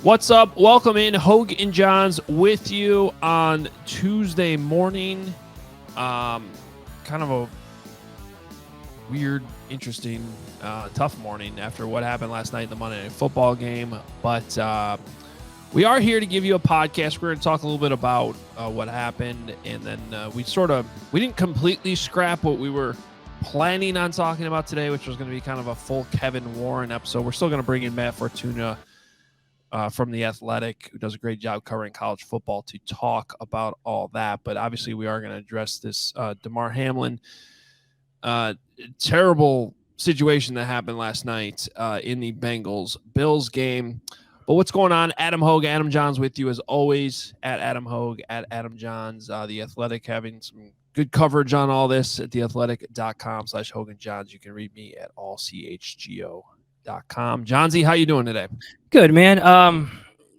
What's up? Welcome in. Hoge Jahns with you on Tuesday morning. Kind of a weird, interesting, tough morning after what happened last night in the Monday Night Football game. But we are here to give you a podcast. We're going to talk a little bit about what happened. And then we didn't completely scrap what we were planning on talking about today, which was going to be kind of a full Kevin Warren episode. We're still going to bring in Matt Fortuna from The Athletic, who does a great job covering college football, to talk about all that. But obviously, we are going to address this Damar Hamlin terrible situation that happened last night in the Bengals-Bills game. But what's going on? Adam Hoge, Adam Jahns with you as always, at Adam Hoge, at Adam Jahns. The Athletic having some good coverage on all this at theathletic.com/Hogan Jahns. You can read me at allchgo.com. Johnsy, how you doing today? Good, man.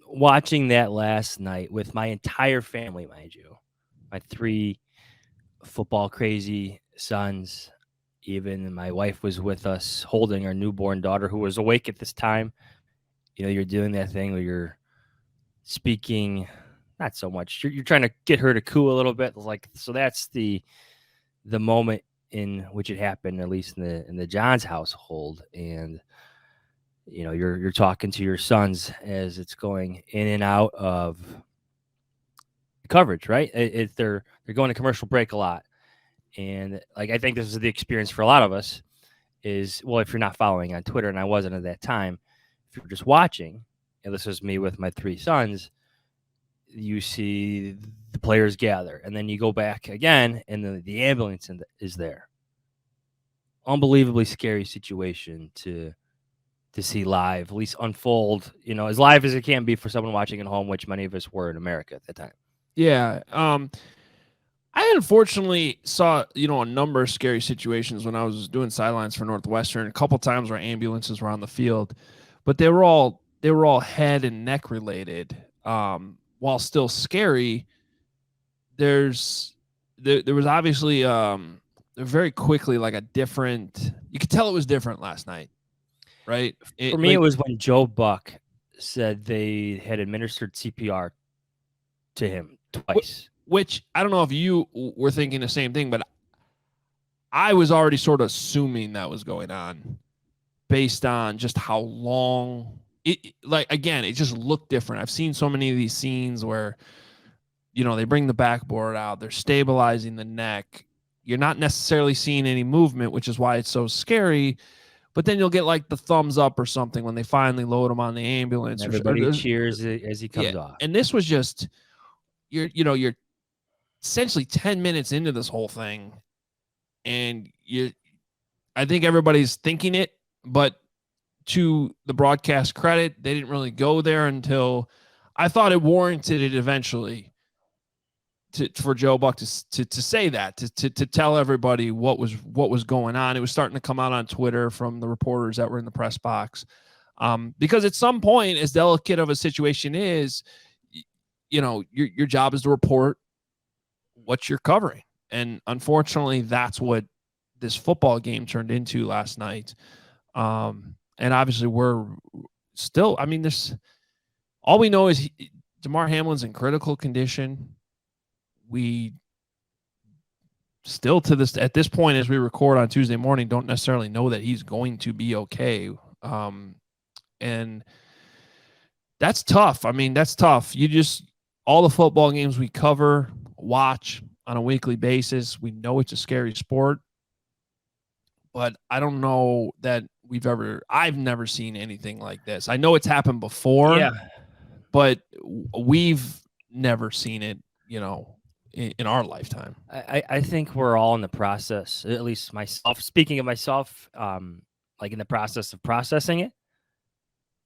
Watching that last night with my entire family, mind you, my 3 football crazy sons. Even my wife was with us holding our newborn daughter who was awake at this time. You know, you're doing that thing where you're speaking, not so much. You're trying to get her to coo a little bit. So that's the moment in which it happened, at least in the Jahns household. And you know, you're talking to your sons as it's going in and out of coverage, right? They're going to commercial break a lot. And I think this is the experience for a lot of us is, well, if you're not following on Twitter, and I wasn't at that time, if you're just watching, and this was me with my 3 sons, you see the players gather, and then you go back again, and the ambulance is there. Unbelievably scary situation to see live, at least unfold, you know, as live as it can be for someone watching at home, which many of us were in America at the time. Yeah. I unfortunately saw, a number of scary situations when I was doing sidelines for Northwestern. A couple times where ambulances were on the field, but they were all head and neck related. While still scary, there was obviously very quickly like a different. You could tell it was different last night, right? For me, it was when Joe Buck said they had administered CPR to him twice. Which I don't know if you were thinking the same thing, but I was already sort of assuming that was going on based on just how long it just looked different. I've seen so many of these scenes where, they bring the backboard out, they're stabilizing the neck. You're not necessarily seeing any movement, which is why it's so scary. But then you'll get like the thumbs up or something when they finally load him on the ambulance. Everybody cheers as he comes off. And this was just, you're essentially 10 minutes into this whole thing, and I think everybody's thinking it, but to the broadcast credit, they didn't really go there until I thought it warranted it eventually for Joe Buck to say that, to tell everybody what was going on. It was starting to come out on Twitter from the reporters that were in the press box, because at some point, as delicate of a situation is, your job is to report what you're covering. And unfortunately, that's what this football game turned into last night. And obviously we're still, all we know is Damar Hamlin's in critical condition. We still at this point, as we record on Tuesday morning, don't necessarily know that he's going to be okay. And that's tough. That's tough. All the football games we cover, watch on a weekly basis, we know it's a scary sport, but I don't know that I've never seen anything like this. I know it's happened before, but we've never seen it, in our lifetime. I think we're all in the process, at least myself, speaking of myself, in the process of processing it,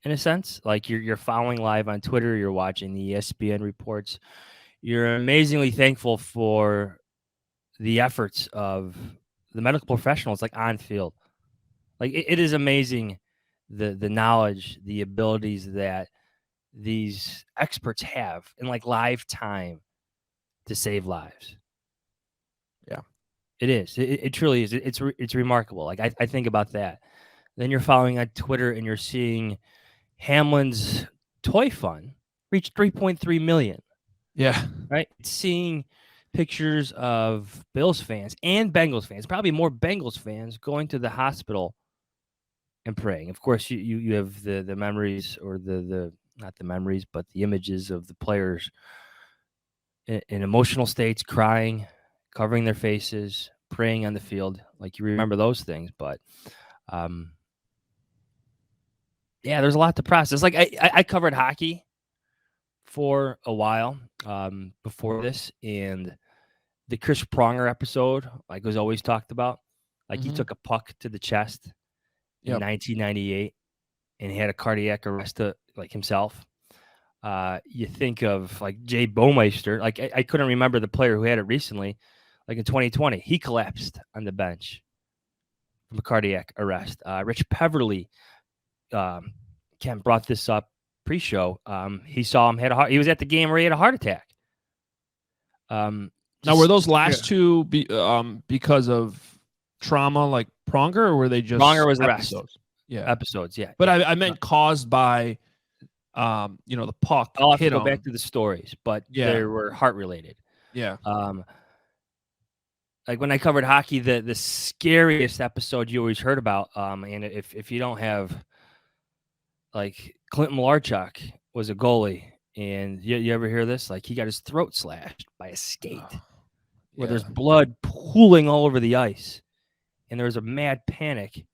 in a sense. Like you're following live on Twitter, you're watching the ESPN reports. You're amazingly thankful for the efforts of the medical professionals, on field. It is amazing the knowledge, the abilities that these experts have in live time to save lives. Yeah, it is. It truly is. It's remarkable. I think about that. Then you're following on Twitter and you're seeing Hamlin's toy fund reached 3.3 million. Yeah. Right? Seeing pictures of Bills fans and Bengals fans, probably more Bengals fans, going to the hospital and praying. Of course, you have the memories, or the not the memories, but the images of the players in emotional states, crying, covering their faces, praying on the field. Like, you remember those things, but yeah, there's a lot to process. Like, I covered hockey for a while before this, and the Chris Pronger episode, like, was always talked about. Like, he took a puck to the chest in 1998 and he had a cardiac arrest, like, himself. You think of, like, Jay Baumeister. Like, I couldn't remember the player who had it recently. Like, in 2020, he collapsed on the bench from a cardiac arrest. Rich Peverly, Ken brought this up pre-show. He saw him he was at the game where he had a heart attack. Now, were those last two because of trauma, like Pronger, or were they just Pronger was episodes? arrested? Yeah, episodes. Yeah, but I meant caused by, the puck. I'll have hit to go him. back to the stories, but they were heart related. Yeah. Like, when I covered hockey, the scariest episode you always heard about, and if you don't have, like, Clinton Malarchuk was a goalie, and you ever hear this? Like, he got his throat slashed by a skate, where there's blood pooling all over the ice, and there was a mad panic.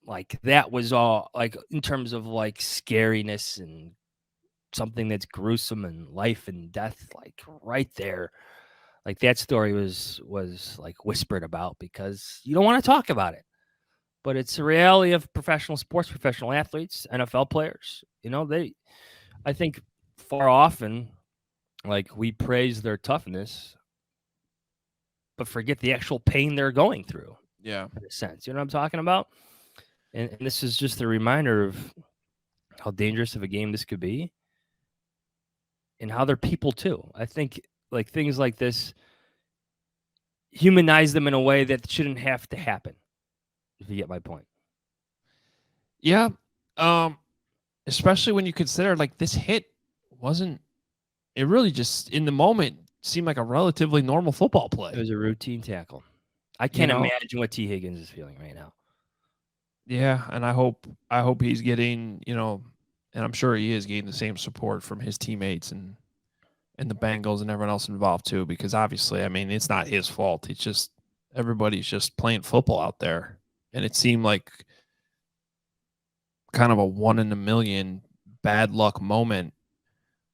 Like, that was all, like, in terms of, like, scariness and something that's gruesome and life and death, like, right there. Like, that story was like whispered about because you don't want to talk about it. But it's a reality of professional sports, professional athletes, NFL players. I think far often, like, we praise their toughness, but forget the actual pain they're going through. Yeah. In a sense, you know what I'm talking about? And this is just a reminder of how dangerous of a game this could be, and how they're people too. I think, like, things like this humanize them in a way that shouldn't have to happen, if you get my point. Yeah. Especially when you consider, like, this hit it really just in the moment seemed like a relatively normal football play. It was a routine tackle. I can't imagine what T. Higgins is feeling right now. Yeah, and I hope he's getting, and I'm sure he is getting the same support from his teammates and the Bengals and everyone else involved too, because obviously, I mean, it's not his fault. It's just everybody's just playing football out there, and it seemed like kind of a 1 in a million bad luck moment.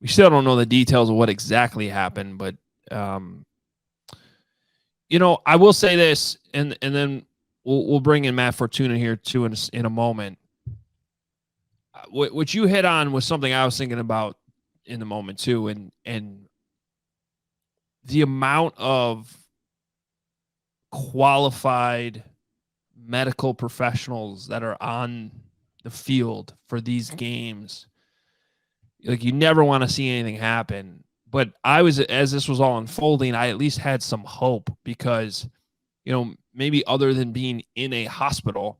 We still don't know the details of what exactly happened, but I will say this, and then we'll bring in Matt Fortuna here too in a moment. What you hit on was something I was thinking about in the moment too, and the amount of qualified medical professionals that are on the field for these games. Like, you never want to see anything happen. But as this was all unfolding, I at least had some hope because, maybe other than being in a hospital,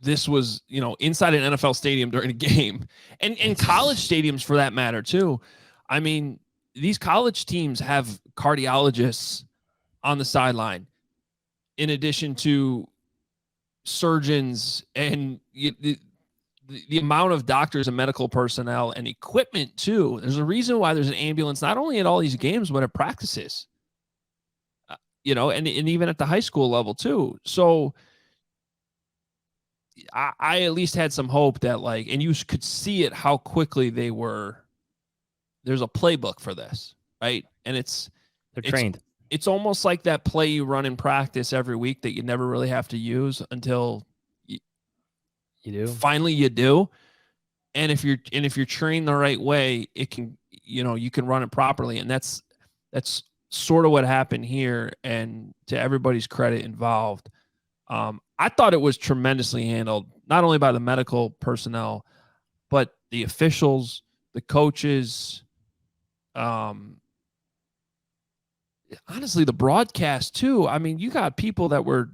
this was, inside an NFL stadium during a game, and college stadiums for that matter too. I mean, these college teams have cardiologists on the sideline, in addition to surgeons and the amount of doctors and medical personnel and equipment too. There's a reason why there's an ambulance not only at all these games but at practices. And even at the high school level too. So I at least had some hope that, like, and you could see it how quickly they were. There's a playbook for this, right? And they're trained. It's almost like that play you run in practice every week that you never really have to use until you do. Finally, you do. And if you're trained the right way, it can, you can run it properly. And that's sort of what happened here. And to everybody's credit involved, I thought it was tremendously handled, not only by the medical personnel, but the officials, the coaches, honestly, the broadcast too. I mean, you got people that were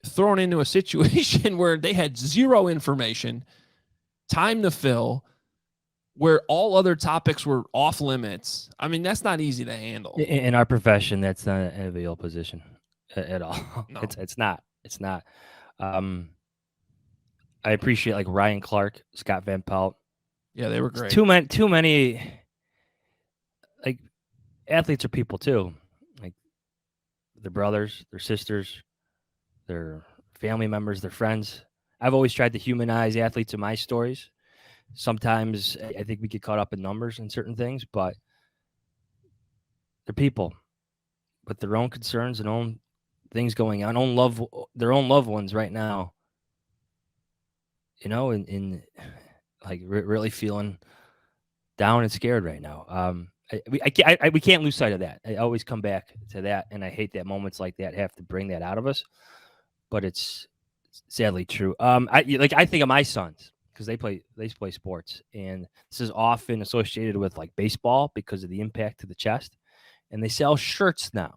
thrown into a situation where they had zero information, time to fill, where all other topics were off limits. I mean, that's not easy to handle. In our profession, that's not an enviable position at all. No. It's not. It's not. I appreciate like Ryan Clark, Scott Van Pelt. Yeah, they were great. Too many. Like athletes are people too. Like their brothers, their sisters, their family members, their friends. I've always tried to humanize athletes in my stories. Sometimes I think we get caught up in numbers and certain things, but they're people with their own concerns and own things going on, their own loved ones right now. You know, in like really feeling down and scared right now. We can't lose sight of that. I always come back to that, and I hate that moments like that have to bring that out of us. But it's sadly true. I think of my sons because they play sports, and this is often associated with like baseball because of the impact to the chest, and they sell shirts now.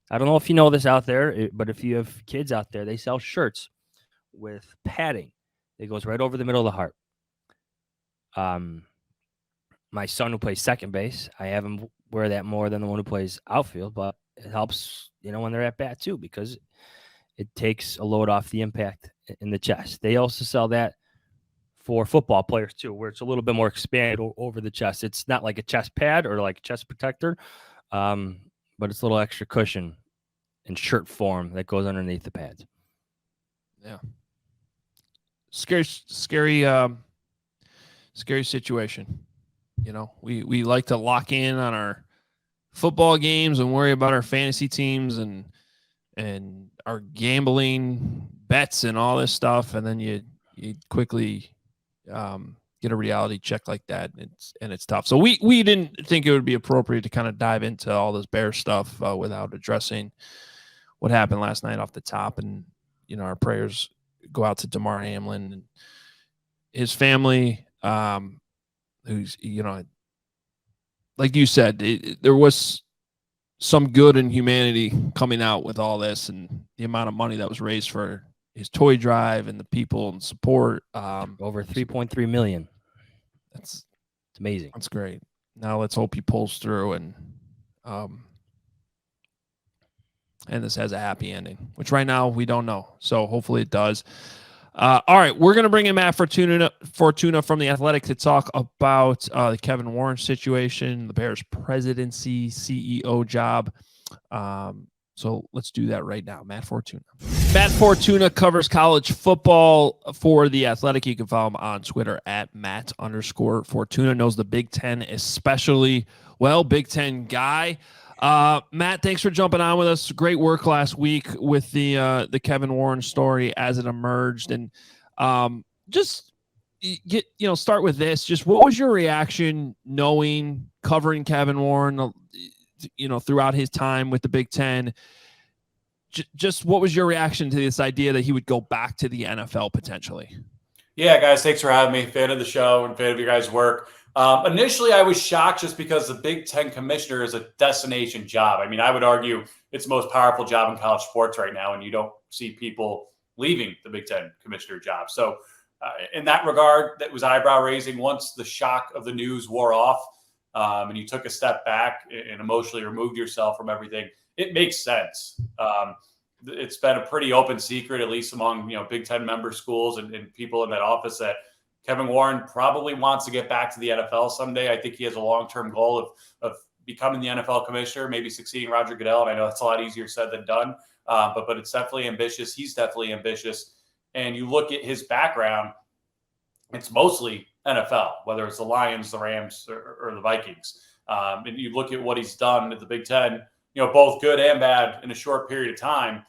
I don't know if you know this out there, but if you have kids out there, they sell shirts with padding that goes right over the middle of the heart. My son who plays second base, I have him wear that more than the one who plays outfield, but it helps, when they're at bat too, because it takes a load off the impact in the chest. They also sell that for football players too, where it's a little bit more expanded over the chest. It's not like a chest pad or like a chest protector, but it's a little extra cushion in shirt form that goes underneath the pads. Yeah. Scary situation. We like to lock in on our football games and worry about our fantasy teams and our gambling bets and all this stuff, and then you quickly get a reality check like that, and it's tough. So we didn't think it would be appropriate to kind of dive into all this Bear stuff without addressing what happened last night off the top. And our prayers go out to Damar Hamlin and his family, who's like you said, there was some good in humanity coming out with all this, and the amount of money that was raised for his toy drive and the people and support. Over 3.3 million. It's amazing. That's great. Now let's hope he pulls through and this has a happy ending, which right now we don't know. So hopefully it does. All right, we're going to bring in Matt Fortuna from The Athletic to talk about the Kevin Warren situation, the Bears presidency, CEO job. So let's do that right now. Matt Fortuna. Matt Fortuna covers college football for The Athletic. You can follow him on Twitter at Matt_Fortuna. Knows the Big Ten especially well. Big Ten guy. Matt, thanks for jumping on with us. Great work last week with the Kevin Warren story as it emerged. And just start with this. Just what was your reaction knowing, covering Kevin Warren, throughout his time with the Big Ten? Just what was your reaction to this idea that he would go back to the NFL potentially? Yeah, guys, thanks for having me. Fan of the show and fan of your guys' work. Initially, I was shocked just because the Big Ten commissioner is a destination job. I mean, I would argue it's the most powerful job in college sports right now, and you don't see people leaving the Big Ten commissioner job. So in that regard, that was eyebrow raising. Once the shock of the news wore off and you took a step back and emotionally removed yourself from everything, it makes sense. It's been a pretty open secret, at least among Big Ten member schools and people in that office, that Kevin Warren probably wants to get back to the NFL someday. I think he has a long-term goal of becoming the NFL commissioner, maybe succeeding Roger Goodell. And I know that's a lot easier said than done, but it's definitely ambitious. He's definitely ambitious. And you look at his background, it's mostly NFL, whether it's the Lions, the Rams, or the Vikings. And you look at what he's done at the Big Ten, both good and bad in a short period of time.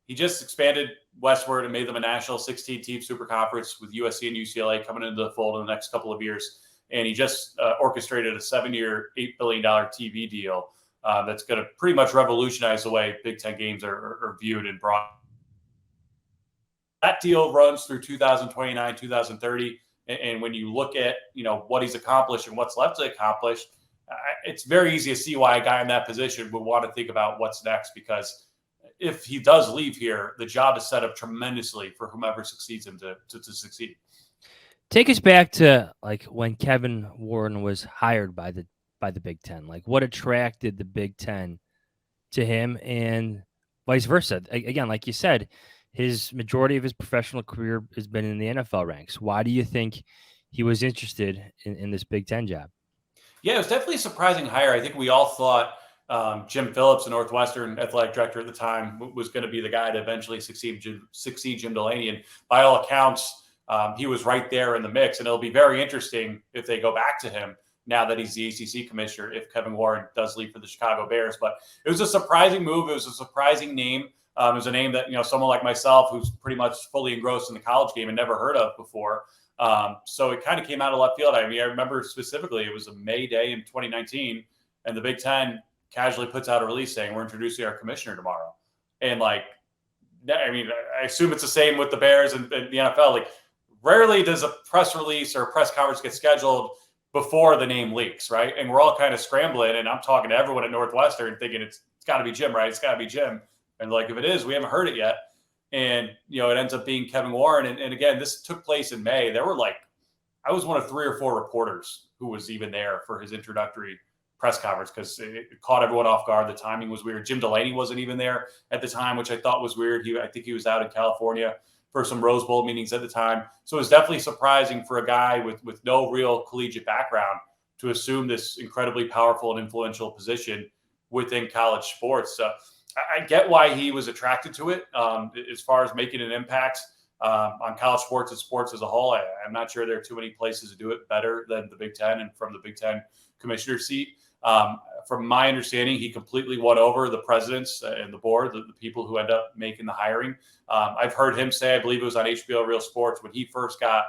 He just expanded westward and made them a national 16-team super conference with USC and UCLA coming into the fold in the next couple of years. And he just orchestrated a 7-year, $8 billion TV deal that's going to pretty much revolutionize the way Big Ten games are viewed and brought. That deal runs through 2029, 2030. And when you look at, what he's accomplished and what's left to accomplish, it's very easy to see why a guy in that position would want to think about what's next, because if he does leave here, the job is set up tremendously for whomever succeeds him to succeed. Take us back to like when Kevin Warren was hired by the Big Ten. Like, what attracted the Big Ten to him, and vice versa? Again, like you said, his majority of his professional career has been in the NFL ranks. Why do you think he was interested in this Big Ten job? Yeah, it was definitely a surprising hire. I think we all thought Jim Phillips, the Northwestern athletic director at the time, was going to be the guy to eventually succeed Jim Delaney. And by all accounts, he was right there in the mix. And it'll be very interesting if they go back to him now that he's the ACC commissioner, if Kevin Warren does leave for the Chicago Bears. But it was a surprising move. It was a surprising name. It was a name that, someone like myself, who's pretty much fully engrossed in the college game and never heard of before. So it kind of came out of left field. I mean, I remember specifically it was a May day in 2019, and the Big Ten casually puts out a release saying we're introducing our commissioner tomorrow. And I assume it's the same with the Bears and the NFL. Like, rarely does a press release or a press conference get scheduled before the name leaks, right? And we're all kind of scrambling, and I'm talking to everyone at Northwestern thinking it's got to be Jim, right? It's got to be Jim. And like, if it is, we haven't heard it yet. And, it ends up being Kevin Warren. And again, this took place in May. There were I was one of 3 or 4 reporters who was even there for his introductory press conference because it caught everyone off guard. The timing was weird. Jim Delaney wasn't even there at the time, which I thought was weird. I think he was out in California for some Rose Bowl meetings at the time. So it was definitely surprising for a guy with no real collegiate background to assume this incredibly powerful and influential position within college sports. I get why he was attracted to it as far as making an impact on college sports and sports as a whole. I'm not sure there are too many places to do it better than the Big Ten and from the Big Ten commissioner seat. From my understanding, he completely won over the presidents and the board, the people who end up making the hiring. I've heard him say, I believe it was on HBO Real Sports, when he first got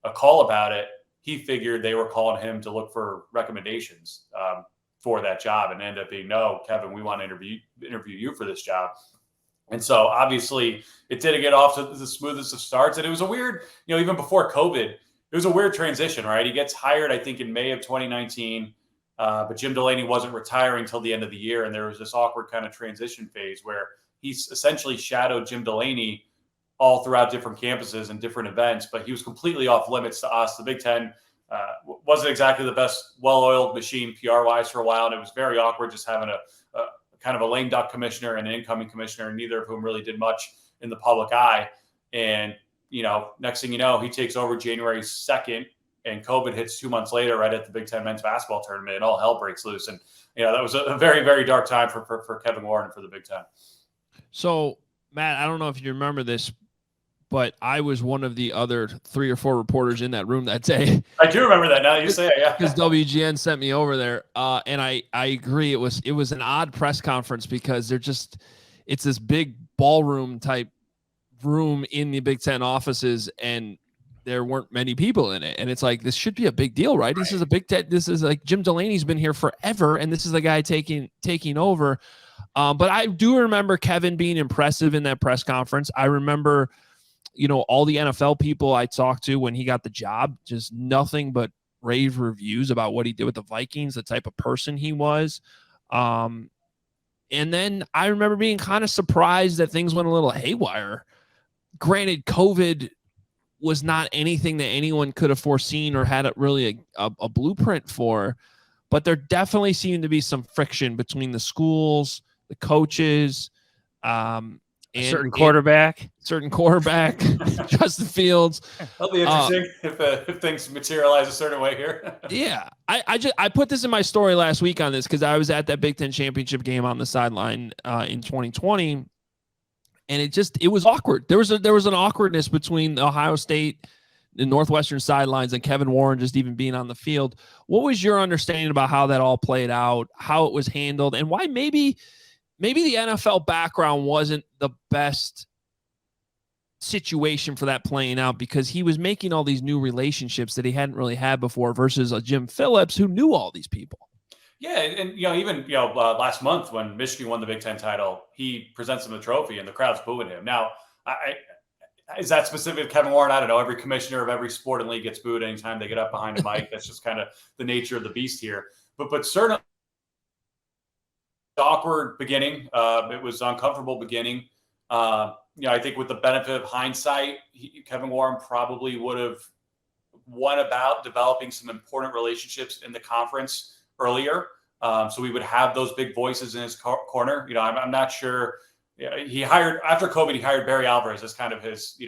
a call about it, he figured they were calling him to look for recommendations for that job, and ended up being, no, Kevin, we want to interview you for this job. And so obviously it didn't get off to the smoothest of starts. And it was a weird, even before COVID, it was a weird transition, right? He gets hired, I think, in May of 2019, but Jim Delaney wasn't retiring till the end of the year. And there was this awkward kind of transition phase where he's essentially shadowed Jim Delaney all throughout different campuses and different events, but he was completely off limits to us. The Big Ten wasn't exactly the best well-oiled machine PR-wise for a while, and it was very awkward just having a kind of a lame duck commissioner and an incoming commissioner, neither of whom really did much in the public eye. And, next thing you know, he takes over January 2nd, and COVID hits 2 months later right at the Big Ten men's basketball tournament, and all hell breaks loose. And, that was a very, very dark time for Kevin Warren and for the Big Ten. So, Matt, I don't know if you remember this, but I was one of the other 3 or 4 reporters in that room that day. I do remember that now that you say it, yeah. Because WGN sent me over there. And I agree. It was an odd press conference because it's this big ballroom type room in the Big Ten offices, and there weren't many people in it. And it's like, this should be a big deal, right? This is a Big Ten. This is like Jim Delaney's been here forever, and this is the guy taking over. But I do remember Kevin being impressive in that press conference. I remember, all the NFL people I talked to when he got the job, just nothing but rave reviews about what he did with the Vikings, the type of person he was. And then I remember being kind of surprised that things went a little haywire. Granted, COVID was not anything that anyone could have foreseen or had really a blueprint for, but there definitely seemed to be some friction between the schools, the coaches, certain quarterback, Justin Fields. That'll be interesting if things materialize a certain way here. Yeah, I put this in my story last week on this because I was at that Big Ten championship game on the sideline in 2020, and it was awkward. There was an awkwardness between the Ohio State, the Northwestern sidelines, and Kevin Warren just even being on the field. What was your understanding about how that all played out, how it was handled, and why maybe the NFL background wasn't the best situation for that playing out, because he was making all these new relationships that he hadn't really had before versus a Jim Phillips who knew all these people. Yeah. And, even last month when Michigan won the Big Ten title, he presents him the trophy and the crowd's booing him. Now, is that specific to Kevin Warren? I don't know. Every commissioner of every sport and league gets booed anytime they get up behind a mic. That's just kind of the nature of the beast here. But certainly, awkward beginning. It was uncomfortable beginning. I think with the benefit of hindsight, Kevin Warren probably would have went about developing some important relationships in the conference earlier. So we would have those big voices in his corner. I'm not sure. He hired, after COVID, he hired Barry Alvarez as kind of his,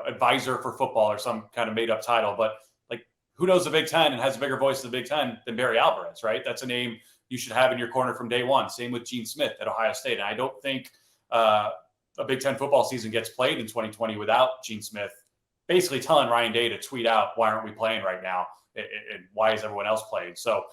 advisor for football or some kind of made up title. But like, who knows the Big Ten and has a bigger voice in the Big Ten than Barry Alvarez, right? That's a name you should have in your corner from day one. Same with Gene Smith at Ohio State. And I don't think a Big Ten football season gets played in 2020 without Gene Smith basically telling Ryan Day to tweet out, why aren't we playing right now? And why is everyone else playing? So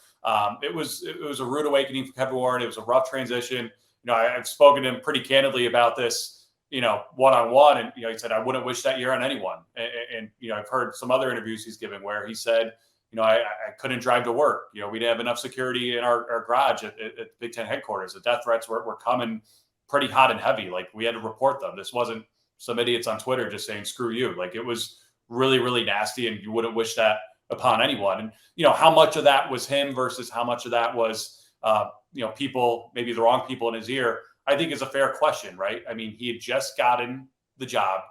it was a rude awakening for Kevin Warren. It was a rough transition. I've spoken to him pretty candidly about this, one-on-one. And, he said, I wouldn't wish that year on anyone. And I've heard some other interviews he's given where he said, I couldn't drive to work. We didn't have enough security in our garage at Big Ten headquarters. The death threats were coming pretty hot and heavy. Like, we had to report them. This wasn't some idiots on Twitter just saying, screw you. Like, it was really, really nasty, and you wouldn't wish that upon anyone. And, how much of that was him versus how much of that was, people, maybe the wrong people in his ear, I think is a fair question, right? I mean, he had just gotten the job.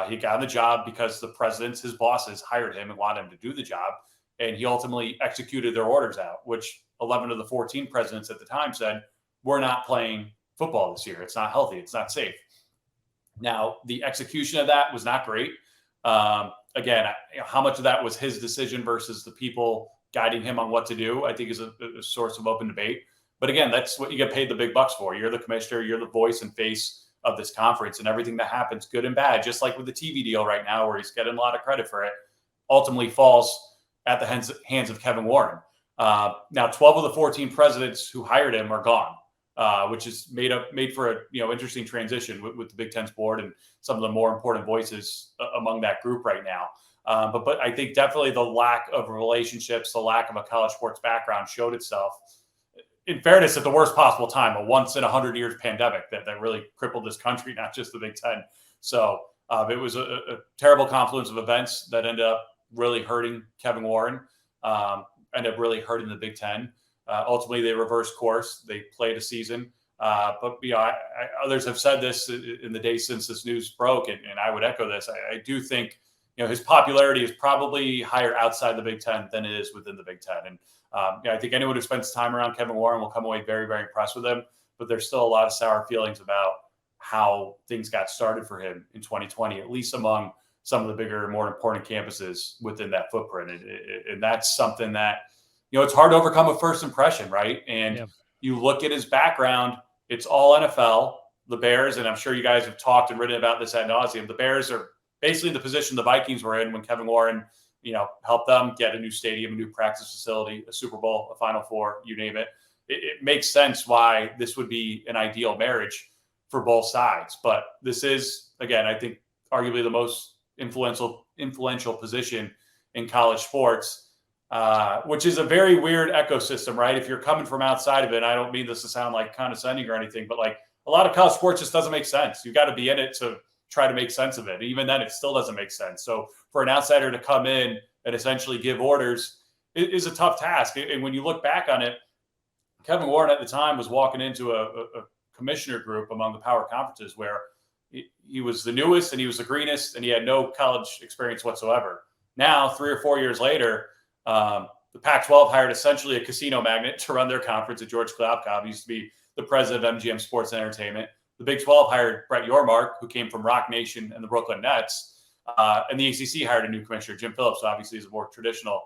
He got the job because the presidents, his bosses, hired him and wanted him to do the job. And he ultimately executed their orders out, which 11 of the 14 presidents at the time said, we're not playing football this year. It's not healthy. It's not safe. Now, the execution of that was not great. Again, how much of that was his decision versus the people guiding him on what to do, I think is a source of open debate. But again, that's what you get paid the big bucks for. You're the commissioner, you're the voice and face of this conference, and everything that happens, good and bad, just like with the TV deal right now, where he's getting a lot of credit for it, ultimately falls at the hands of Kevin Warren. Now, 12 of the 14 presidents who hired him are gone, which is made for a interesting transition with the Big Ten's board and some of the more important voices among that group right now. But I think definitely the lack of relationships, the lack of a college sports background showed itself, in fairness, at the worst possible time, a once in 100 years pandemic that really crippled this country, not just the Big Ten. So it was a terrible confluence of events that ended up really hurting Kevin Warren, ended up really hurting the Big Ten. Ultimately, they reversed course. They played a season. But others have said this in the days since this news broke, and I would echo this. I do think his popularity is probably higher outside the Big Ten than it is within the Big Ten. And I think anyone who spends time around Kevin Warren will come away very, very impressed with him. But there's still a lot of sour feelings about how things got started for him in 2020, at least among some of the bigger, more important campuses within that footprint. And that's something that, it's hard to overcome a first impression, right? And you look at his background, it's all NFL, the Bears, and I'm sure you guys have talked and written about this ad nauseum. The Bears are basically the position the Vikings were in when Kevin Warren, helped them get a new stadium, a new practice facility, a Super Bowl, a Final Four, you name it. It makes sense why this would be an ideal marriage for both sides. But this is, again, I think arguably the most influential position in college sports, which is a very weird ecosystem, right? If you're coming from outside of it, I don't mean this to sound like condescending or anything, but like a lot of college sports just doesn't make sense. You've got to be in it to try to make sense of it. Even then, it still doesn't make sense. So for an outsider to come in and essentially give orders is a tough task. And when you look back on it, Kevin Warren at the time was walking into a commissioner group among the power conferences where he was the newest and he was the greenest and he had no college experience whatsoever. Now, 3 or 4 years later, the Pac-12 hired essentially a casino magnate to run their conference at George Klapkov. He used to be the president of MGM Sports and Entertainment. The Big 12 hired Brett Yormark, who came from Rock Nation and the Brooklyn Nets. And the ACC hired a new commissioner, Jim Phillips, obviously is a more traditional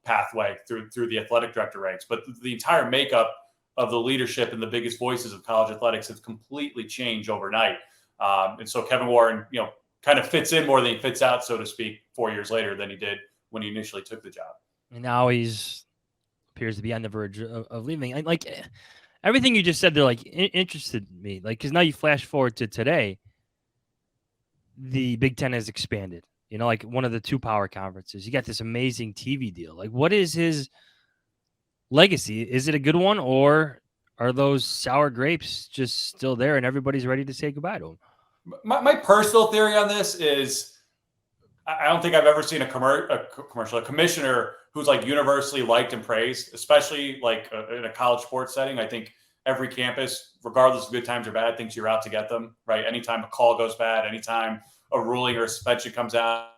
pathway through the athletic director ranks. But the entire makeup of the leadership and the biggest voices of college athletics has completely changed overnight. And so Kevin Warren, kind of fits in more than he fits out, so to speak, 4 years later than he did when he initially took the job. And now he's appears to be on the verge of leaving. And like everything you just said, they're like interested me. Like, because now you flash forward to today, the Big Ten has expanded. Like one of the 2 power conferences. You got this amazing TV deal. Like, what is his legacy? Is it a good one, or are those sour grapes just still there and everybody's ready to say goodbye to him? My personal theory on this is I don't think I've ever seen a commissioner who's like universally liked and praised, especially like in a college sports setting. I think every campus, regardless of good times or bad, thinks you're out to get them, right? Anytime a call goes bad, anytime a ruling or a suspension comes out,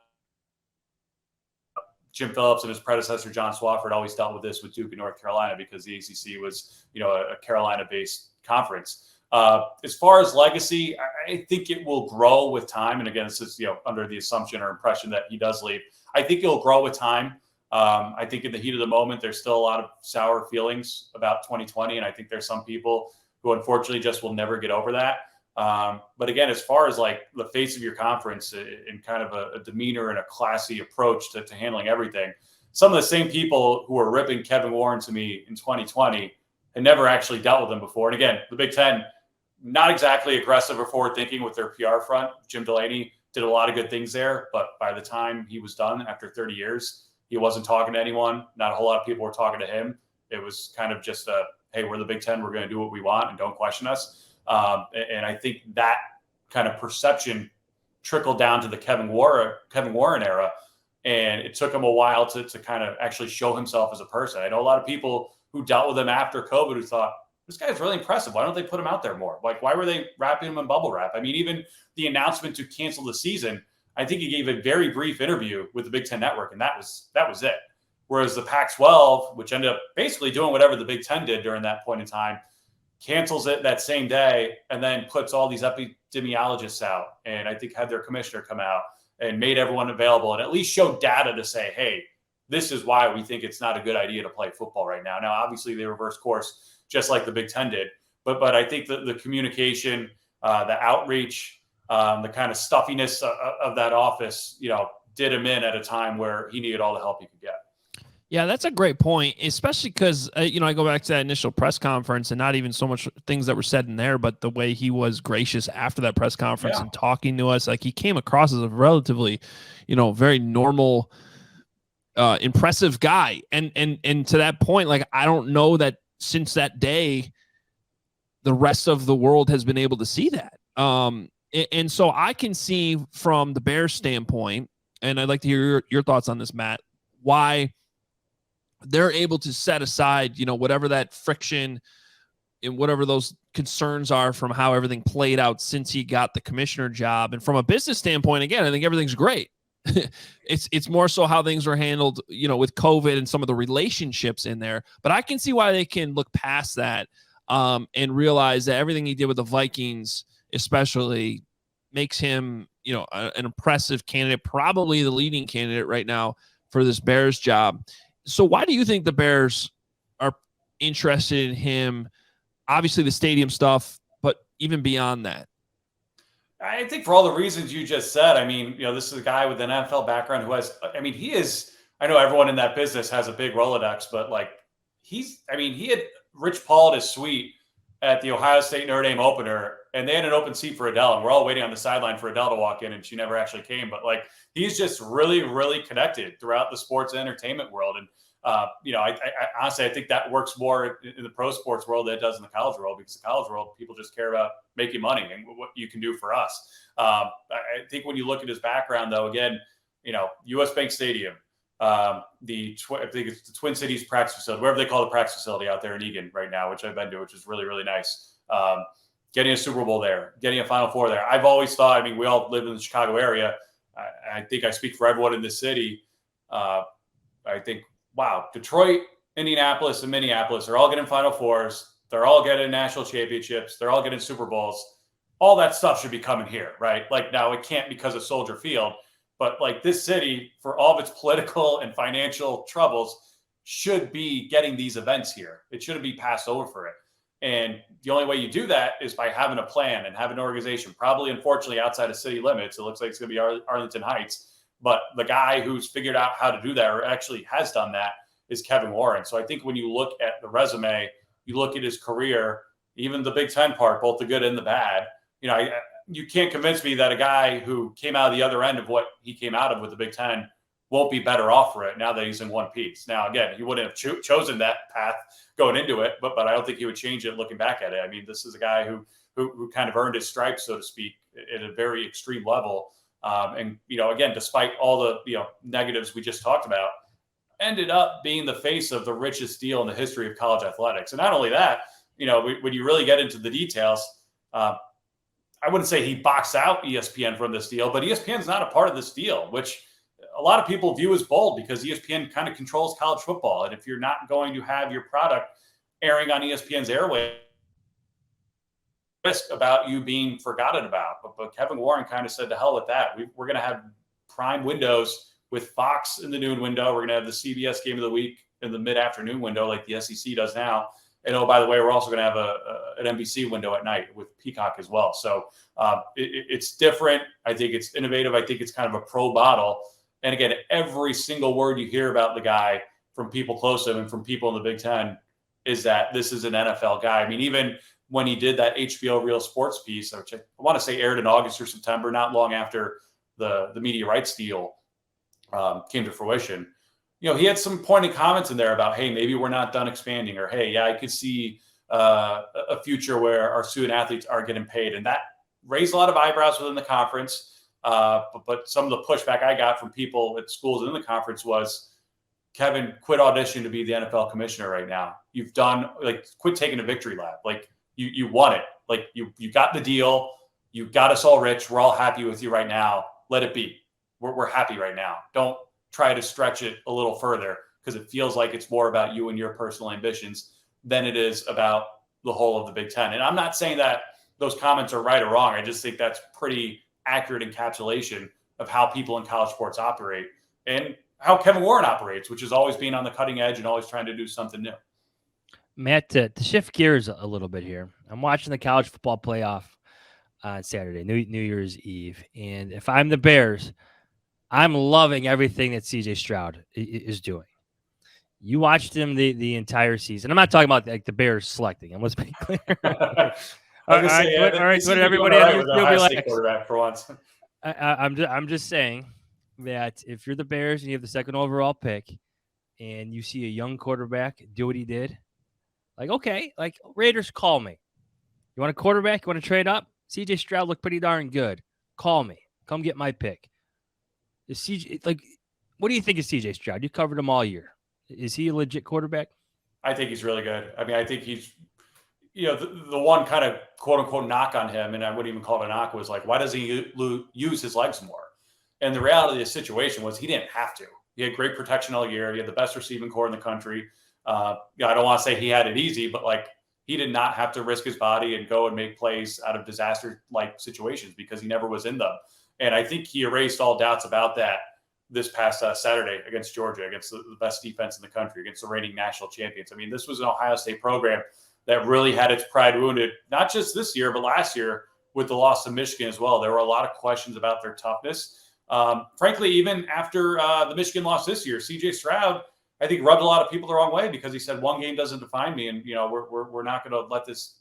Jim Phillips and his predecessor, John Swofford, always dealt with this with Duke and North Carolina because the ACC was, a Carolina-based conference. As far as legacy, I think it will grow with time. And again, this is, under the assumption or impression that he does leave. I think it'll grow with time. I think in the heat of the moment, there's still a lot of sour feelings about 2020. And I think there's some people who unfortunately just will never get over that. But again, as far as like the face of your conference and kind of a demeanor and a classy approach to handling everything, some of the same people who were ripping Kevin Warren to me in 2020 had never actually dealt with him before. And again, the Big Ten, not exactly aggressive or forward thinking with their PR front. Jim Delaney did a lot of good things there, but by the time he was done after 30 years, he wasn't talking to anyone. Not a whole lot of people were talking to him. It was kind of just hey, we're the Big Ten. We're going to do what we want and don't question us. And I think that kind of perception trickled down to the Kevin Warren era. And it took him a while to kind of actually show himself as a person. I know a lot of people who dealt with him after COVID who thought, this guy's really impressive. Why don't they put him out there more? Like, why were they wrapping him in bubble wrap? I mean, even the announcement to cancel the season, I think he gave a very brief interview with the Big Ten Network, and that was it. Whereas the Pac-12, which ended up basically doing whatever the Big Ten did during that point in time, cancels it that same day and then puts all these epidemiologists out. And I think had their commissioner come out and made everyone available and at least showed data to say, hey, this is why we think it's not a good idea to play football right now. Now, obviously, they reversed course just like the Big Ten did. But I think the communication, the outreach, the kind of stuffiness of that office, did him in at a time where he needed all the help he could get. Yeah, that's a great point, especially because, I go back to that initial press conference and not even so much things that were said in there, but the way he was gracious after that press conference and talking to us. Like, he came across as a relatively, very normal, impressive guy. And to that point, like, I don't know that since that day, the rest of the world has been able to see that. And so I can see from the Bears standpoint, and I'd like to hear your thoughts on this, Matt, why they're able to set aside, whatever that friction and whatever those concerns are from how everything played out since he got the commissioner job. And from a business standpoint, again, I think everything's great. It's more so how things were handled, with COVID and some of the relationships in there. But I can see why they can look past that and realize that everything he did with the Vikings, especially, makes him, an impressive candidate, probably the leading candidate right now for this Bears job. So why do you think the Bears are interested in him? Obviously the stadium stuff, but even beyond that. I think for all the reasons you just said, I mean, this is a guy with an NFL background who has, he is, I know everyone in that business has a big Rolodex, but he had Rich Paul at his suite at the Ohio State Notre Dame opener, and they had an open seat for Adele, and we're all waiting on the sideline for Adele to walk in, and she never actually came. But he's just really, really connected throughout the sports and entertainment world. And, I honestly, I think that works more in the pro sports world than it does in the college world, because the college world, people just care about making money and what you can do for us. I think when you look at his background, though, again, US Bank Stadium, I think it's the Twin Cities practice facility, wherever they call the practice facility out there in Eagan right now, which I've been to, which is really, really nice. Getting a Super Bowl there, getting a Final Four there. I've always thought, we all live in the Chicago area. I think I speak for everyone in this city. I think, wow, Detroit, Indianapolis, and Minneapolis are all getting Final Fours. They're all getting national championships. They're all getting Super Bowls. All that stuff should be coming here, right? Now it can't because of Soldier Field, but this city, for all of its political and financial troubles, should be getting these events here. It shouldn't be passed over for it. And the only way you do that is by having a plan and having an organization, probably, unfortunately, outside of city limits. It looks like it's going to be Arlington Heights. But the guy who's figured out how to do that, or actually has done that, is Kevin Warren. So I think when you look at the resume, you look at his career, even the Big Ten part, both the good and the bad, you can't convince me that a guy who came out of the other end of what he came out of with the Big Ten won't be better off for it now that he's in one piece. Now, again, he wouldn't have chosen that path going into it, but I don't think he would change it looking back at it. This is a guy who kind of earned his stripes, so to speak, at a very extreme level. And again, despite all the negatives we just talked about, ended up being the face of the richest deal in the history of college athletics. And not only that, when you really get into the details, I wouldn't say he boxed out ESPN from this deal, but ESPN's not a part of this deal, which a lot of people view as bold because ESPN kind of controls college football. And if you're not going to have your product airing on ESPN's airwaves, risk about you being forgotten about. But Kevin Warren kind of said, to hell with that. We're going to have prime windows with Fox in the noon window. We're going to have the CBS game of the week in the mid-afternoon window like the SEC does now. And oh, by the way, we're also going to have an NBC window at night with Peacock as well. So it's different. I think it's innovative. I think it's kind of a pro model. And again, every single word you hear about the guy from people close to him and from people in the Big Ten is that this is an NFL guy. I mean, even when he did that HBO Real Sports piece, which I want to say aired in August or September, not long after the media rights deal came to fruition, he had some pointed comments in there about, hey, maybe we're not done expanding, or hey, yeah, I could see a future where our student athletes are getting paid. And that raised a lot of eyebrows within the conference. But some of the pushback I got from people at schools in the conference was, Kevin, quit auditioning to be the NFL commissioner right now. You've done, quit taking a victory lap. You won it. You got the deal. You got us all rich. We're all happy with you right now. Let it be. We're happy right now. Don't try to stretch it a little further, because it feels like it's more about you and your personal ambitions than it is about the whole of the Big Ten. And I'm not saying that those comments are right or wrong. I just think that's pretty accurate encapsulation of how people in college sports operate and how Kevin Warren operates, which is always being on the cutting edge and always trying to do something new. Matt, to shift gears a little bit here, I'm watching the college football playoff on Saturday, New Year's Eve. And if I'm the Bears, I'm loving everything that CJ Stroud is doing. You watched him the entire season. I'm not talking about the Bears selecting him. Let's be clear. All right, everybody on YouTube, relax. Quarterback for once. I'm just saying that if you're the Bears and you have the second overall pick and you see a young quarterback do what he did, okay, Raiders, call me. You want a quarterback? You want to trade up? CJ Stroud looked pretty darn good. Call me. Come get my pick. Is CJ what do you think of CJ Stroud? You covered him all year. Is he a legit quarterback? I think he's really good. I mean, I think he's, the one kind of quote unquote knock on him, and I wouldn't even call it a knock, was why does he use his legs more? And the reality of the situation was he didn't have to. He had great protection all year. He had the best receiving core in the country. I don't want to say he had it easy, but he did not have to risk his body and go and make plays out of disaster-like situations because he never was in them. And I think he erased all doubts about that this past Saturday against Georgia, against the best defense in the country, against the reigning national champions. I mean, this was an Ohio State program that really had its pride wounded, not just this year, but last year with the loss to Michigan as well. There were a lot of questions about their toughness. Frankly, even after the Michigan loss this year, CJ Stroud, I think, rubbed a lot of people the wrong way because he said one game doesn't define me, and we're not going to let this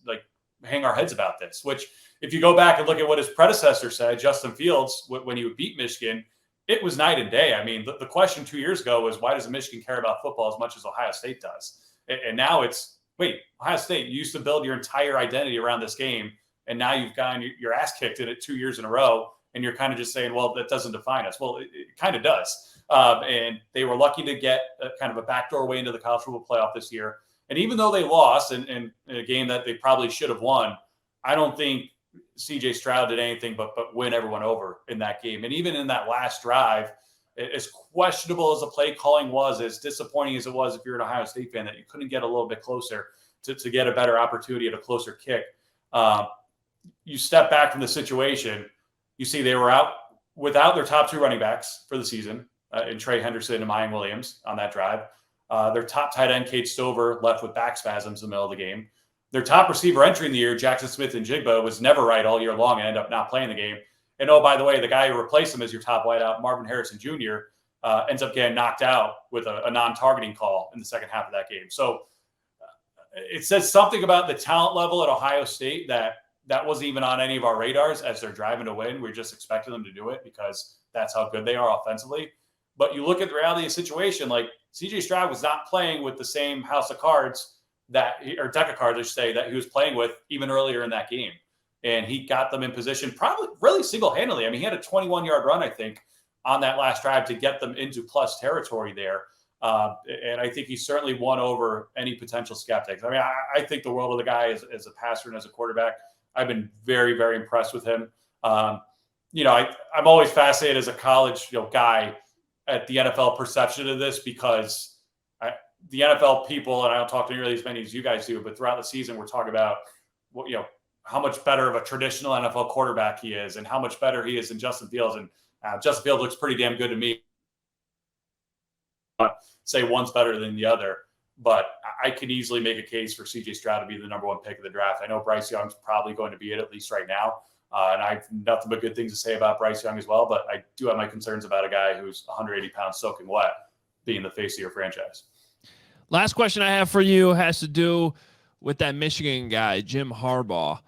hang our heads about this. Which, if you go back and look at what his predecessor said, Justin Fields, when he would beat Michigan, it was night and day. I mean, the question 2 years ago was, why does Michigan care about football as much as Ohio State does? And now it's, wait, Ohio State, you used to build your entire identity around this game, and now you've gotten your ass kicked in it 2 years in a row, and you're kind of just saying, well, that doesn't define us. Well, it kind of does. And they were lucky to get kind of a backdoor way into the college football playoff this year. And even though they lost in a game that they probably should have won, I don't think CJ Stroud did anything but win everyone over in that game. And even in that last drive, as questionable as the play calling was, as disappointing as it was if you're an Ohio State fan that you couldn't get a little bit closer to get a better opportunity at a closer kick, you step back from the situation, you see they were out without their top two running backs for the season, in Trey Henderson and Mayan Williams on that drive. Their top tight end, Cade Stover, left with back spasms in the middle of the game. Their top receiver entering the year, Jackson Smith-Njigba, was never right all year long and ended up not playing the game. And oh, by the way, the guy who replaced him as your top wideout, Marvin Harrison Jr., ends up getting knocked out with a non-targeting call in the second half of that game. So it says something about the talent level at Ohio State that wasn't even on any of our radars as they're driving to win. We just expected them to do it because that's how good they are offensively. But you look at the reality of the situation, CJ Stroud was not playing with the same house of cards or deck of cards, I should say, that he was playing with even earlier in that game. And he got them in position probably really single-handedly. I mean, he had a 21-yard run, I think, on that last drive to get them into plus territory there. And I think he certainly won over any potential skeptics. I mean, I think the world of the guy as a passer and as a quarterback. I've been very, very impressed with him. I'm always fascinated as a college guy at the NFL perception of this because the NFL people, and I don't talk to nearly as many as you guys do, but throughout the season, we're talking about how much better of a traditional NFL quarterback he is and how much better he is than Justin Fields. And Justin Fields looks pretty damn good to me. Say one's better than the other, but I can easily make a case for CJ Stroud to be the number one pick of the draft. I know Bryce Young's probably going to be it, at least right now. And I have nothing but good things to say about Bryce Young as well, but I do have my concerns about a guy who's 180 pounds soaking wet being the face of your franchise. Last question I have for you has to do with that Michigan guy, Jim Harbaugh.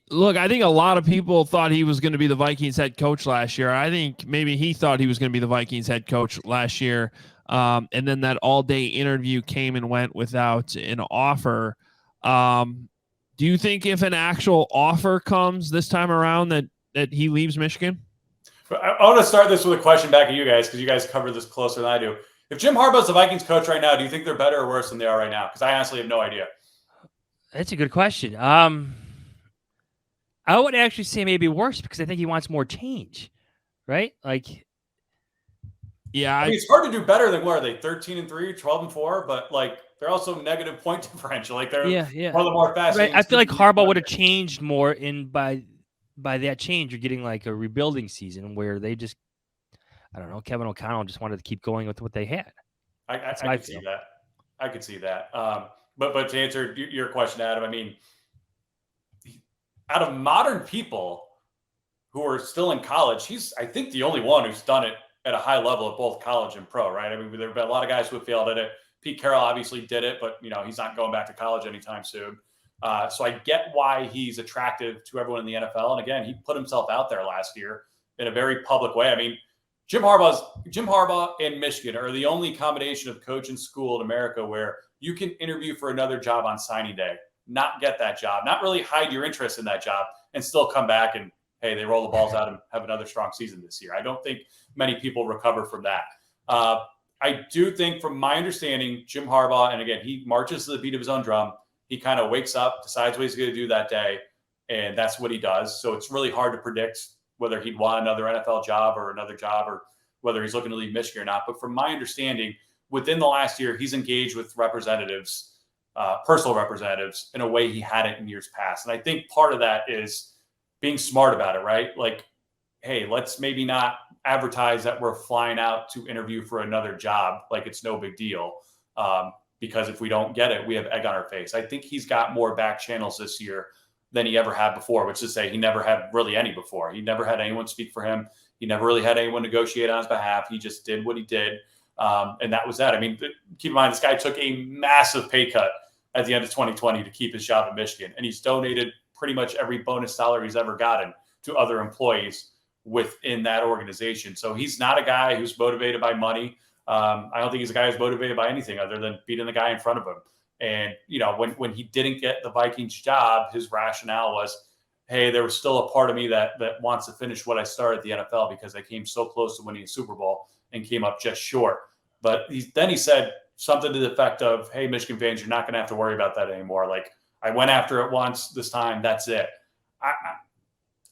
Look, I think a lot of people thought he was going to be the Vikings head coach last year. I think maybe he thought he was going to be the Vikings head coach last year. And then that all-day interview came and went without an offer. Do you think if an actual offer comes this time around that he leaves Michigan? I want to start this with a question back at you guys because you guys cover this closer than I do. If Jim Harbaugh's the Vikings coach right now, do you think they're better or worse than they are right now? Because I honestly have no idea. That's a good question. I would actually say maybe worse because I think he wants more change, right? Like, yeah, I mean, it's hard to do better than what are they 13-3, 12-4, but like they're also negative point differential. Like they're one of the more fascinating. Right. I feel like Harbaugh would have changed more by that change. You're getting like a rebuilding season where they just, I don't know, Kevin O'Connell just wanted to keep going with what they had. I could see that. I could see that. But to answer your question, Adam, I mean, out of modern people who are still in college, he's, I think, the only one who's done it at a high level at both college and pro, right? I mean, there have been a lot of guys who have failed at it. Pete Carroll obviously did it, but he's not going back to college anytime soon. So I get why he's attractive to everyone in the NFL. And again, he put himself out there last year in a very public way. I mean, Jim Harbaugh and Michigan are the only combination of coach and school in America where you can interview for another job on signing day, not get that job, not really hide your interest in that job, and still come back and, hey, they roll the balls out and have another strong season this year. I don't think many people recover from that. I do think, from my understanding, Jim Harbaugh, and again, he marches to the beat of his own drum. He kind of wakes up, decides what he's going to do that day, and that's what he does. So it's really hard to predict whether he'd want another NFL job or another job or whether he's looking to leave Michigan or not. But from my understanding, within the last year, he's engaged with representatives, personal representatives, in a way he hadn't in years past. And I think part of that is being smart about it, right? Like, hey, let's maybe not advertise that we're flying out to interview for another job like it's no big deal. Because if we don't get it, we have egg on our face. I think he's got more back channels this year than he ever had before, which is to say he never had really any before. He never had anyone speak for him. He never really had anyone negotiate on his behalf. He just did what he did. And that was that. I mean, keep in mind, this guy took a massive pay cut at the end of 2020 to keep his job at Michigan. And he's donated pretty much every bonus dollar he's ever gotten to other employees within that organization. So he's not a guy who's motivated by money. I don't think he's a guy who's motivated by anything other than beating the guy in front of him. And, when he didn't get the Vikings job, his rationale was, hey, there was still a part of me that wants to finish what I started at the NFL because I came so close to winning a Super Bowl and came up just short. But then he said something to the effect of, hey, Michigan fans, you're not going to have to worry about that anymore. Like, I went after it once, this time, that's it.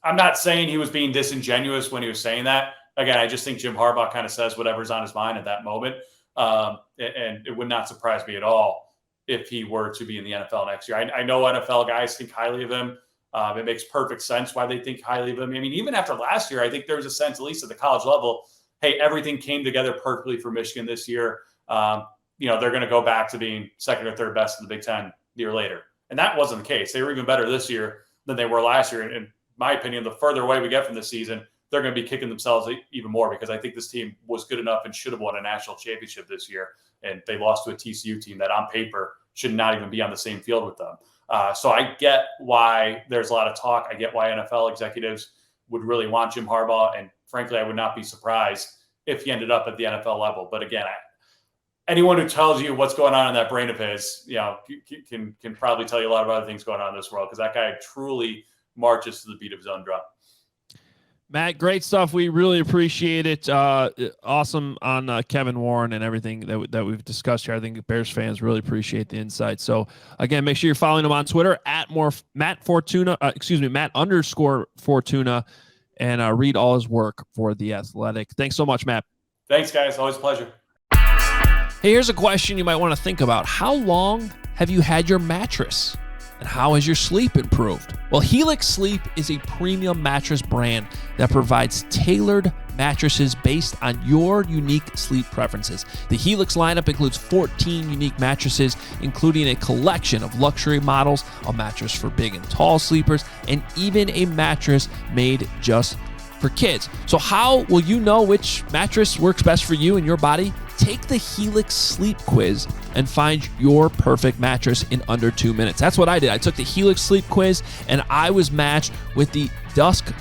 I'm not saying he was being disingenuous when he was saying that. Again, I just think Jim Harbaugh kind of says whatever's on his mind at that moment. And it would not surprise me at all if he were to be in the NFL next year. I know NFL guys think highly of him. It makes perfect sense why they think highly of him. I mean, even after last year, I think there was a sense, at least at the college level, hey, everything came together perfectly for Michigan this year. They're going to go back to being second or third best in the Big Ten a year later. And that wasn't the case. They were even better this year than they were last year. And in my opinion, the further away we get from this season, they're going to be kicking themselves even more because I think this team was good enough and should have won a national championship this year. And they lost to a TCU team that on paper should not even be on the same field with them. So I get why there's a lot of talk. I get why NFL executives would really want Jim Harbaugh. And frankly, I would not be surprised if he ended up at the NFL level. But again, anyone who tells you what's going on in that brain of his, can probably tell you a lot of other things going on in this world because that guy truly marches to the beat of his own drum. Matt, great stuff. We really appreciate it. Awesome on Kevin Warren and everything that we've discussed here. I think Bears fans really appreciate the insight. So again, make sure you're following him on Twitter at Matt Fortuna. Matt_Fortuna, and read all his work for The Athletic. Thanks so much, Matt. Thanks, guys. Always a pleasure. Hey, here's a question you might want to think about. How long have you had your mattress? And how has your sleep improved? Well, Helix Sleep is a premium mattress brand that provides tailored mattresses based on your unique sleep preferences. The Helix lineup includes 14 unique mattresses, including a collection of luxury models, a mattress for big and tall sleepers, and even a mattress made just for kids. So how will you know which mattress works best for you and your body? Take the Helix Sleep quiz and find your perfect mattress in under 2 minutes. That's what I did. I took the Helix Sleep quiz and I was matched with the Dusk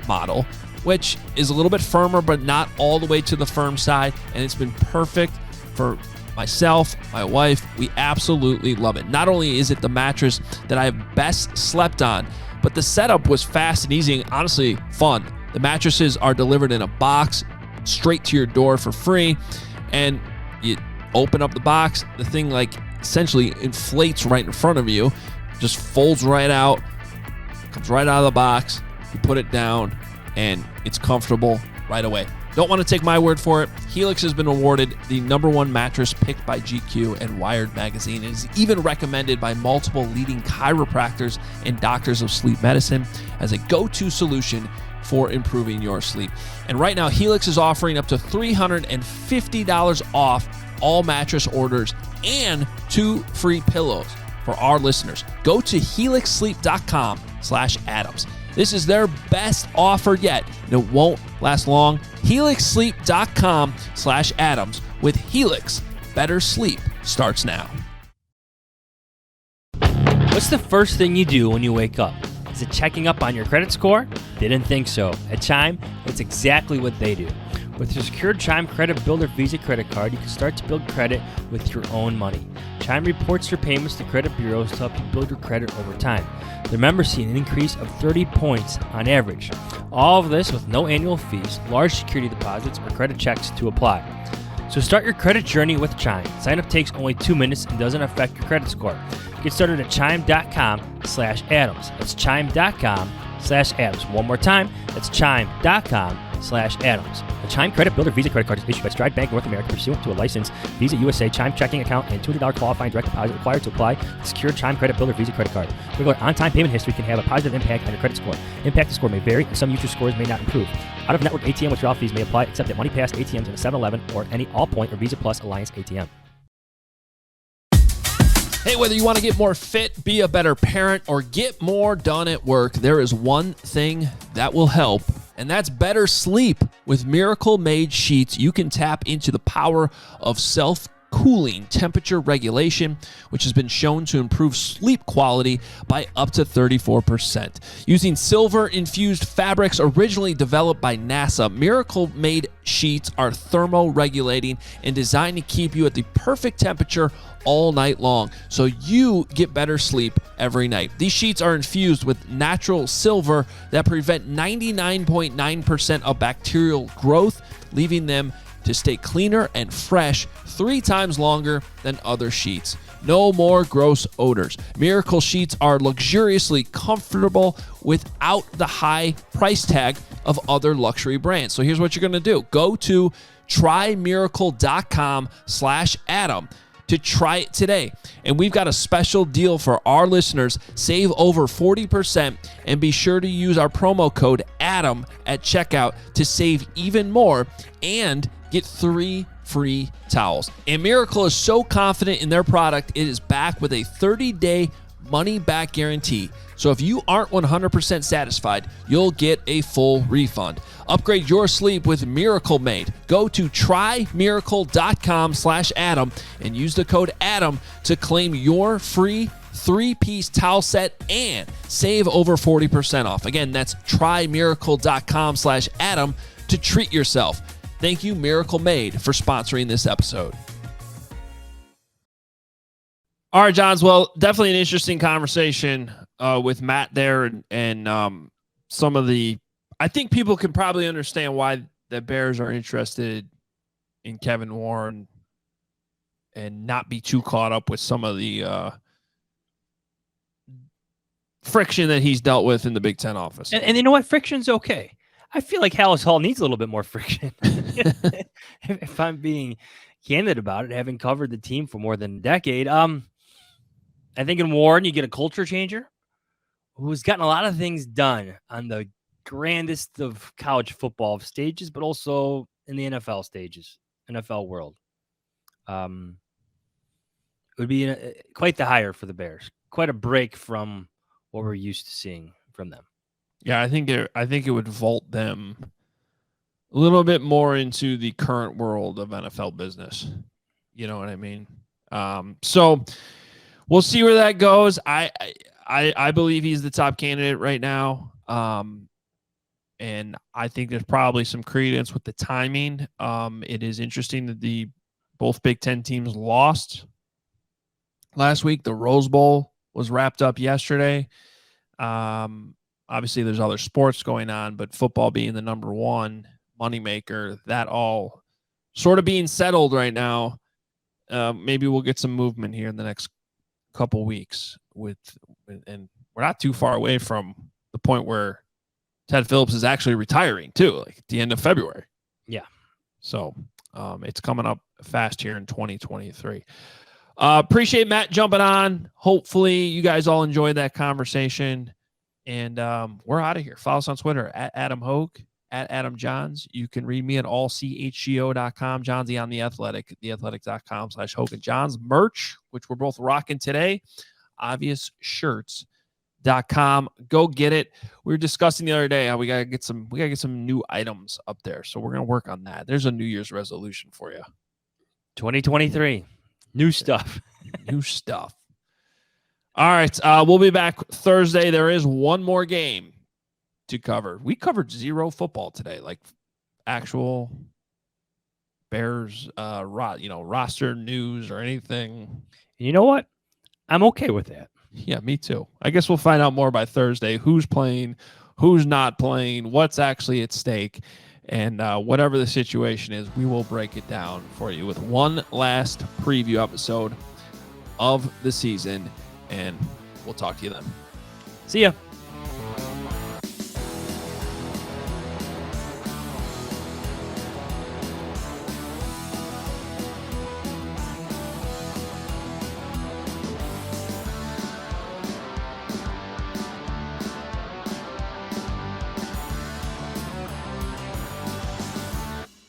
model, which is a little bit firmer, but not all the way to the firm side. And it's been perfect for myself, my wife. We absolutely love it. Not only is it the mattress that I have best slept on, but the setup was fast and easy and honestly fun. The mattresses are delivered in a box straight to your door for free. And you open up the box, the thing like essentially inflates right in front of you, just folds right out, comes right out of the box, you put it down, and it's comfortable right away. Don't want to take my word for it. Helix has been awarded the #1 mattress picked by GQ and Wired magazine. It is even recommended by multiple leading chiropractors and doctors of sleep medicine as a go-to solution for improving your sleep. And right now, Helix is offering up to $350 off all mattress orders and 2 free pillows for our listeners. Go to helixsleep.com/Adams. This is their best offer yet, and it won't last long. helixsleep.com/Adams. With Helix, better sleep starts now. What's the first thing you do when you wake up? Is it checking up on your credit score? Didn't think so. At Chime, it's exactly what they do. With your secured Chime Credit Builder Visa credit card, you can start to build credit with your own money. Chime reports your payments to credit bureaus to help you build your credit over time. Their members see an increase of 30 points on average. All of this with no annual fees, large security deposits, or credit checks to apply. So start your credit journey with Chime. Sign up takes only 2 minutes and doesn't affect your credit score. Get started at chime.com/Adams. That's chime.com/Adams. One more time, that's chime.com/Adams. The Chime Credit Builder Visa credit card is issued by Stride Bank North America pursuant to a license, Visa USA Chime checking account, and $200 qualifying direct deposit required to apply the secure Chime Credit Builder Visa credit card. Regular on-time payment history can have a positive impact on your credit score. Impact to score may vary, and some user scores may not improve. Out-of-network ATM withdrawal fees may apply except at MoneyPass ATMs in a 7-Eleven or any Allpoint or Visa Plus Alliance ATM. Hey, whether you want to get more fit, be a better parent, or get more done at work, there is one thing that will help, and that's better sleep. With Miracle Made sheets, you can tap into the power of self-cooling temperature regulation, which has been shown to improve sleep quality by up to 34%. Using silver-infused fabrics originally developed by NASA, Miracle Made sheets are thermoregulating and designed to keep you at the perfect temperature all night long, so you get better sleep every night. These sheets are infused with natural silver that prevent 99.9% of bacterial growth, leaving them to stay cleaner and fresh 3 times longer than other sheets. No more gross odors. Miracle sheets are luxuriously comfortable without the high price tag of other luxury brands. So here's what you're going to do. Go to trymiracle.com/Adam to try it today. And we've got a special deal for our listeners. Save over 40% and be sure to use our promo code ADAM at checkout to save even more and get 3 free towels. And Miracle is so confident in their product, it is back with a 30-day money-back guarantee. So if you aren't 100% satisfied, you'll get a full refund. Upgrade your sleep with Miracle Made. Go to trymiracle.com/Adam and use the code ADAM to claim your free 3-piece towel set and save over 40% off. Again, that's trymiracle.com/Adam to treat yourself. Thank you, Miracle Made, for sponsoring this episode. All right, Johns. Well, definitely an interesting conversation with Matt there and some of the I think people can probably understand why the Bears are interested in Kevin Warren and not be too caught up with some of the friction that he's dealt with in the Big Ten office. And you know what? Friction's okay. I feel like Hallis Hall needs a little bit more friction. If I'm being candid about it, having covered the team for more than a decade, I think in Warren, you get a culture changer who's gotten a lot of things done on the grandest of college football stages, but also in the NFL stages, NFL world. It would be quite the hire for the Bears. Quite a break from what we're used to seeing from them. Yeah, I think it would vault them a little bit more into the current world of NFL business. You know what I mean? So we'll see where that goes. I believe he's the top candidate right now. And I think there's probably some credence with the timing. It is interesting that both Big Ten teams lost last week. The Rose Bowl was wrapped up yesterday. Obviously, there's other sports going on, but football being the number one moneymaker, that all sort of being settled right now. Maybe we'll get some movement here in the next couple weeks and we're not too far away from the point where Ted Phillips is actually retiring too, like at the end of February. Yeah. So it's coming up fast here in 2023. Appreciate Matt jumping on. Hopefully you guys all enjoyed that conversation. And we're out of here. Follow us on Twitter at Adam Hoge, at Adam Jahns. You can read me at allchgo.com. Johnsy on The Athletic, theathletic.com/Hoge Jahns. Merch, which we're both rocking today, obviousshirts.com. Go get it. We were discussing the other day how we gotta get some new items up there. So we're gonna work on that. There's a New Year's resolution for you. 2023. New stuff. New stuff. All right. We'll be back Thursday. There is one more game to cover. We covered zero football today, like actual Bears roster news or anything. You know what? I'm okay with that. Yeah, me too. I guess we'll find out more by Thursday. Who's playing, who's not playing, what's actually at stake. And whatever the situation is, we will break it down for you with one last preview episode of the season. And we'll talk to you then. See ya.